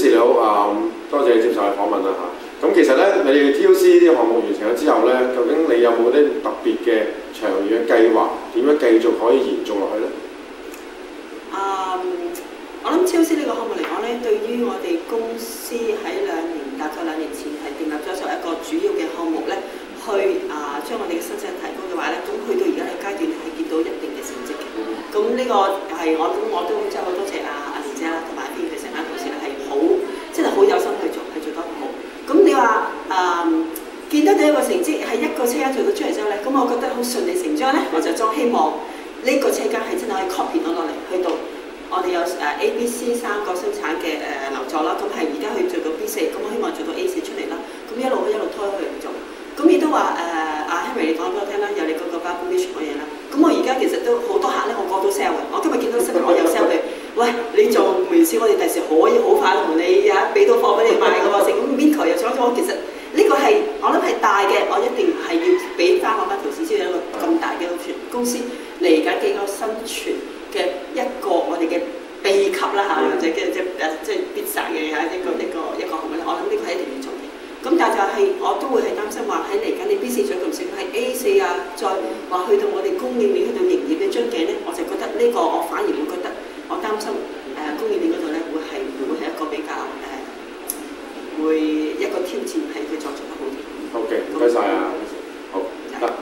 士你好多謝你接受我訪問啦嚇。咁其實咧，你哋 TOC 呢個項目完成咗之後咧，究竟你有冇啲特別嘅長遠嘅計劃？點樣繼續可以延續落去咧？我諗 TOC 呢個項目嚟講咧，對於我哋公司喺大概兩年前係訂立咗作為一個主要嘅項目咧，去將我哋嘅薪資提高嘅話咧，咁去到而家呢個階段係見到一定嘅成績嘅。咁呢個係我都真係好多謝阿蓮姐啦，同埋啲嘅成班同事咧係好真係好有心去做，係做得好好。咁你話見得到一個成績係一個車間做到出嚟之後咧，咁我覺得好順理成章咧，我就將希望呢個車間係真係可以 copy 到落嚟，去到我哋有A、B、C 三個生產嘅樓座啦，咁係而家去做到 B4，咁我希望做到 A4 出嚟啦，咁一路拖去做。咁亦都話阿 Henry 你講俾我聽啦，有你嗰個 Barbie 嘅嘢啦。咁我而家其實都好多客咧，我過到 sell 嘅。我今日見到新聞，我有 sell 佢。喂，你做門市，我哋第時可以好快同你俾到貨俾你賣嘅喎。成咁 Minko 又想咗，其實呢個係我諗係大嘅，我一定係要俾翻我班同事知道一個咁大嘅公司嚟緊幾個生存嘅一個我哋嘅秘笈啦嚇，或者即係必殺嘅嚇一個項目咧。我諗呢個係一定要做嘅。咁但係就係我都會係擔心話喺嚟緊你 B4 再咁少，係 A4再話去到我哋供應鏈去到營業嘅樽頸咧，我就覺得呢個我反而會覺得